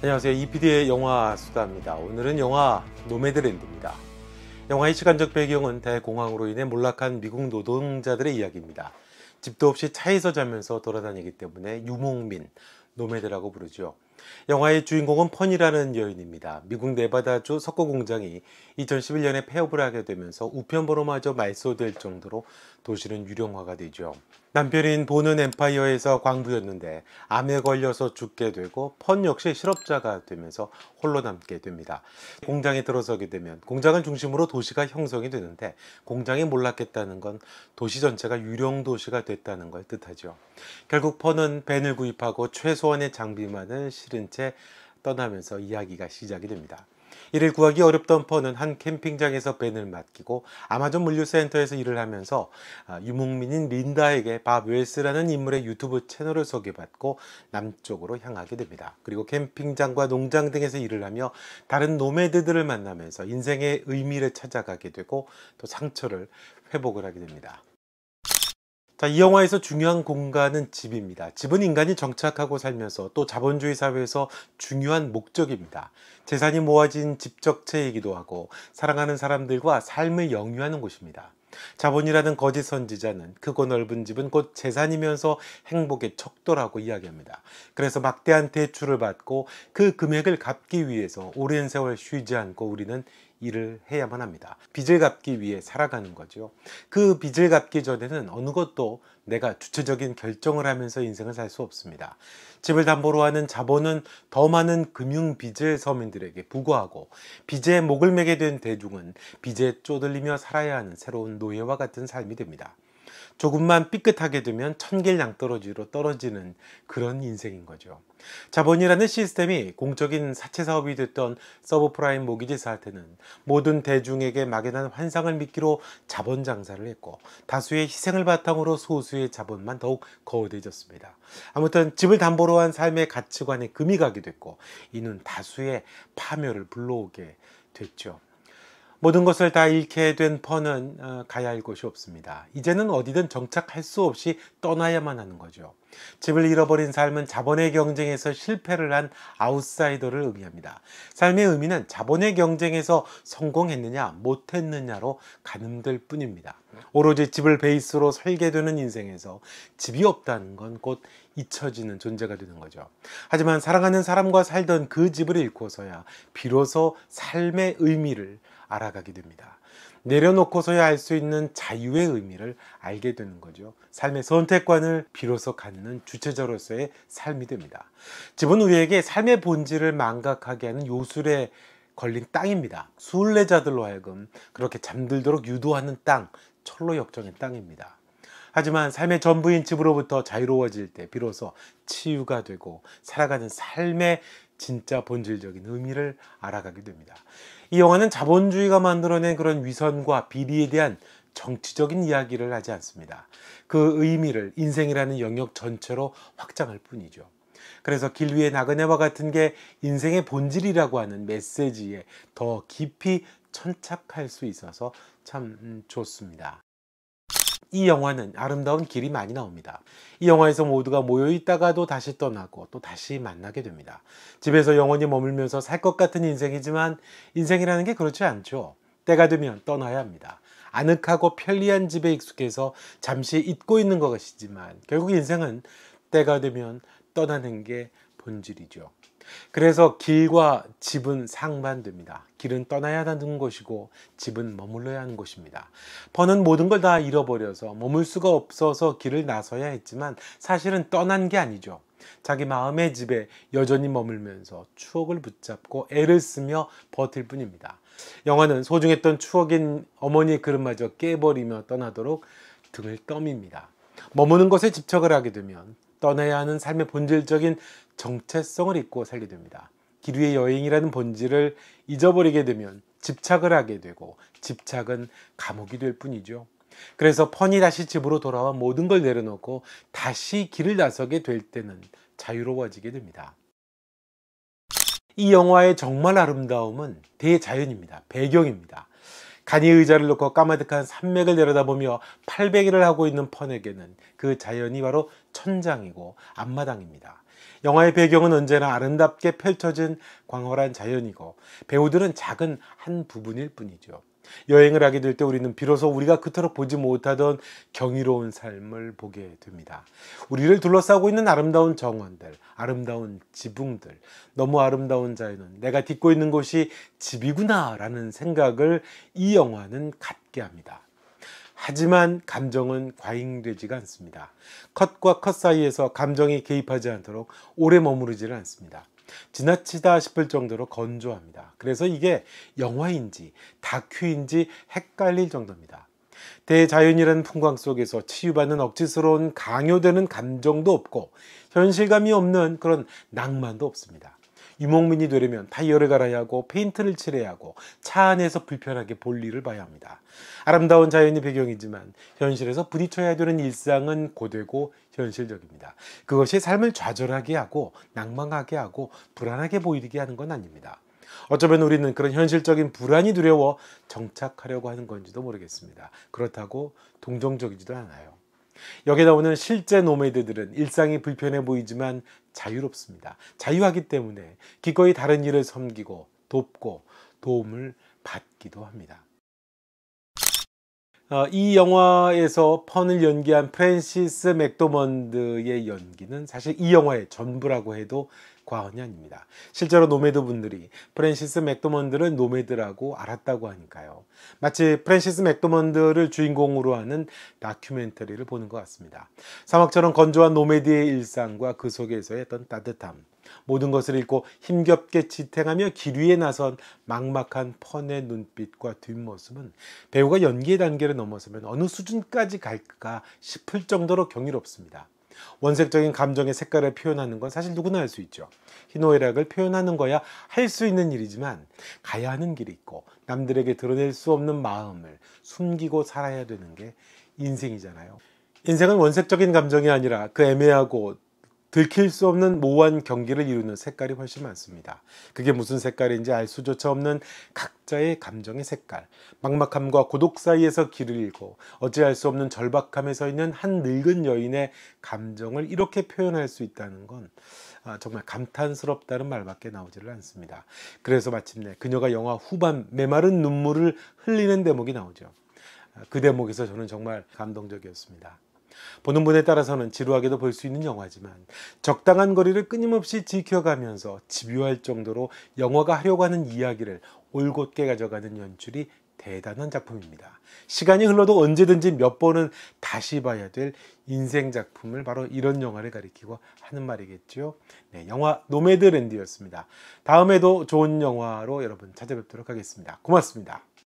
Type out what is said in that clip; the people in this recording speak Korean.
안녕하세요. EPD의 영화 수다입니다. 오늘은 영화 노매드랜드입니다. 영화의 시간적 배경은 대공황으로 인해 몰락한 미국 노동자들의 이야기입니다. 집도 없이 차에서 자면서 돌아다니기 때문에 유목민, 노매드라고 부르죠. 영화의 주인공은 펀이라는 여인입니다. 미국 네바다주 석고 공장이 2011년에 폐업을 하게 되면서 우편보로마저 말소될 정도로 도시는 유령화가 되죠. 남편인 보는 엠파이어에서 광부였는데 암에 걸려서 죽게 되고 펀 역시 실업자가 되면서 홀로 남게 됩니다. 공장에 들어서게 되면 공장을 중심으로 도시가 형성이 되는데 공장이 몰락했다는 건 도시 전체가 유령 도시가 됐다는 걸 뜻하죠. 결국 펀은 벤을 구입하고 최소한의 장비만을 실은 채 떠나면서 이야기가 시작이 됩니다. 이를 구하기 어렵던 펀은 한 캠핑장에서 벤을 맡기고 아마존 물류센터에서 일을 하면서 유목민인 린다에게 밥 웰스라는 인물의 유튜브 채널을 소개받고 남쪽으로 향하게 됩니다. 그리고 캠핑장과 농장 등에서 일을 하며 다른 노매드들을 만나면서 인생의 의미를 찾아가게 되고 또 상처를 회복을 하게 됩니다. 이 영화에서 중요한 공간은 집입니다. 집은 인간이 정착하고 살면서 또 자본주의 사회에서 중요한 목적입니다. 재산이 모아진 집적체이기도 하고 사랑하는 사람들과 삶을 영위하는 곳입니다. 자본이라는 거짓 선지자는 크고 넓은 집은 곧 재산이면서 행복의 척도라고 이야기합니다. 그래서 막대한 대출을 받고 그 금액을 갚기 위해서 오랜 세월 쉬지 않고 우리는 일을 해야만 합니다. 빚을 갚기 위해 살아가는 거죠. 그 빚을 갚기 전에는 어느 것도 내가 주체적인 결정을 하면서 인생을 살 수 없습니다. 집을 담보로 하는 자본은 더 많은 금융 빚을 서민들에게 부과하고 빚에 목을 매게 된 대중은 빚에 쪼들리며 살아야 하는 새로운 노예와 같은 삶이 됩니다. 조금만 삐끗하게 되면 천길 양떨어지로 떨어지는 그런 인생인 거죠. 자본이라는 시스템이 공적인 사채 사업이 됐던 서브프라임 모기지 사태는 모든 대중에게 막연한 환상을 미끼로 자본 장사를 했고 다수의 희생을 바탕으로 소수의 자본만 더욱 거대해졌습니다. 아무튼 집을 담보로 한 삶의 가치관에 금이 가게 됐고 이는 다수의 파멸을 불러오게 됐죠. 모든 것을 다 잃게 된 펀은 가야 할 곳이 없습니다. 이제는 어디든 정착할 수 없이 떠나야만 하는 거죠. 집을 잃어버린 삶은 자본의 경쟁에서 실패를 한 아웃사이더를 의미합니다. 삶의 의미는 자본의 경쟁에서 성공했느냐 못했느냐로 가늠될 뿐입니다. 오로지 집을 베이스로 설계되는 인생에서 집이 없다는 건 곧 잊혀지는 존재가 되는 거죠. 하지만 사랑하는 사람과 살던 그 집을 잃고서야 비로소 삶의 의미를 알아가게 됩니다. 내려놓고서야 알 수 있는 자유의 의미를 알게 되는 거죠. 삶의 선택관을 비로소 갖는 주체자로서의 삶이 됩니다. 집은 우리에게 삶의 본질을 망각하게 하는 요술에 걸린 땅입니다. 순례자들로 하여금 그렇게 잠들도록 유도하는 땅, 철로 역정의 땅입니다. 하지만 삶의 전부인 집으로부터 자유로워질 때 비로소 치유가 되고 살아가는 삶의 진짜 본질적인 의미를 알아가게 됩니다. 이 영화는 자본주의가 만들어낸 그런 위선과 비리에 대한 정치적인 이야기를 하지 않습니다. 그 의미를 인생이라는 영역 전체로 확장할 뿐이죠. 그래서 길 위의 나그네와 같은 게 인생의 본질이라고 하는 메시지에 더 깊이 천착할 수 있어서 참 좋습니다. 이 영화는 아름다운 길이 많이 나옵니다. 이 영화에서 모두가 모여 있다가도 다시 떠나고 또 다시 만나게 됩니다. 집에서 영원히 머물면서 살 것 같은 인생이지만 인생이라는 게 그렇지 않죠. 때가 되면 떠나야 합니다. 아늑하고 편리한 집에 익숙해서 잠시 잊고 있는 것이지만 결국 인생은 때가 되면 떠나는 게 본질이죠. 그래서 길과 집은 상반됩니다. 길은 떠나야 하는 곳이고 집은 머물러야 하는 곳입니다. 펀은 모든 걸 다 잃어버려서 머물 수가 없어서 길을 나서야 했지만 사실은 떠난 게 아니죠. 자기 마음의 집에 여전히 머물면서 추억을 붙잡고 애를 쓰며 버틸 뿐입니다. 영화는 소중했던 추억인 어머니의 그릇마저 깨버리며 떠나도록 등을 떠밉니다. 머무는 것에 집착을 하게 되면 떠나야 하는 삶의 본질적인 정체성을 잊고 살게 됩니다. 길 위의 여행이라는 본질을 잊어버리게 되면 집착을 하게 되고 집착은 감옥이 될 뿐이죠. 그래서 펀이 다시 집으로 돌아와 모든 걸 내려놓고 다시 길을 나서게 될 때는 자유로워지게 됩니다. 이 영화의 정말 아름다움은 대자연입니다. 배경입니다. 간이 의자를 놓고 까마득한 산맥을 내려다보며 팔베기를 하고 있는 펀에게는 그 자연이 바로 천장이고 앞마당입니다. 영화의 배경은 언제나 아름답게 펼쳐진 광활한 자연이고 배우들은 작은 한 부분일 뿐이죠. 여행을 하게 될 때 우리는 비로소 우리가 그토록 보지 못하던 경이로운 삶을 보게 됩니다. 우리를 둘러싸고 있는 아름다운 정원들, 아름다운 지붕들, 너무 아름다운 자연은 내가 딛고 있는 곳이 집이구나 라는 생각을 이 영화는 갖게 합니다. 하지만 감정은 과잉되지가 않습니다. 컷과 컷 사이에서 감정이 개입하지 않도록 오래 머무르지는 않습니다. 지나치다 싶을 정도로 건조합니다. 그래서 이게 영화인지 다큐인지 헷갈릴 정도입니다. 대자연이라는 풍광 속에서 치유받는 억지스러운 강요되는 감정도 없고 현실감이 없는 그런 낭만도 없습니다. 유목민이 되려면 타이어를 갈아야 하고 페인트를 칠해야 하고 차 안에서 불편하게 볼일을 봐야 합니다. 아름다운 자연이 배경이지만 현실에서 부딪혀야 되는 일상은 고되고 현실적입니다. 그것이 삶을 좌절하게 하고 낭망하게 하고 불안하게 보이게 하는 건 아닙니다. 어쩌면 우리는 그런 현실적인 불안이 두려워 정착하려고 하는 건지도 모르겠습니다. 그렇다고 동정적이지도 않아요. 여기에 나오는 실제 노매드들은 일상이 불편해 보이지만 자유롭습니다. 자유하기 때문에 기꺼이 다른 일을 섬기고 돕고 도움을 받기도 합니다. 이 영화에서 펀을 연기한 프랜시스 맥도먼드의 연기는 사실 이 영화의 전부라고 해도 과언이 아닙니다. 실제로 노매드 분들이 프랜시스 맥도먼드를 노매드라고 알았다고 하니까요. 마치 프랜시스 맥도먼드를 주인공으로 하는 다큐멘터리를 보는 것 같습니다. 사막처럼 건조한 노매드의 일상과 그 속에서의 어떤 따뜻함, 모든 것을 잃고 힘겹게 지탱하며 길 위에 나선 막막한 펀의 눈빛과 뒷모습은 배우가 연기의 단계를 넘어서면 어느 수준까지 갈까 싶을 정도로 경이롭습니다. 원색적인 감정의 색깔을 표현하는 건 사실 누구나 할 수 있죠. 희노애락을 표현하는 거야 할 수 있는 일이지만 가야 하는 길이 있고 남들에게 드러낼 수 없는 마음을 숨기고 살아야 되는 게 인생이잖아요. 인생은 원색적인 감정이 아니라 그 애매하고 들킬 수 없는 모호한 경기를 이루는 색깔이 훨씬 많습니다. 그게 무슨 색깔인지 알 수조차 없는 각자의 감정의 색깔, 막막함과 고독 사이에서 길을 잃고 어찌할 수 없는 절박함에 서 있는 한 늙은 여인의 감정을 이렇게 표현할 수 있다는 건 정말 감탄스럽다는 말밖에 나오지를 않습니다. 그래서 마침내 그녀가 영화 후반 메마른 눈물을 흘리는 대목이 나오죠. 그 대목에서 저는 정말 감동적이었습니다. 보는 분에 따라서는 지루하게도 볼 수 있는 영화지만 적당한 거리를 끊임없이 지켜가면서 집요할 정도로 영화가 하려고 하는 이야기를 올곧게 가져가는 연출이 대단한 작품입니다. 시간이 흘러도 언제든지 몇 번은 다시 봐야 될 인생 작품을 바로 이런 영화를 가리키고 하는 말이겠죠. 네, 영화 노매드랜드였습니다. 다음에도 좋은 영화로 여러분 찾아뵙도록 하겠습니다. 고맙습니다.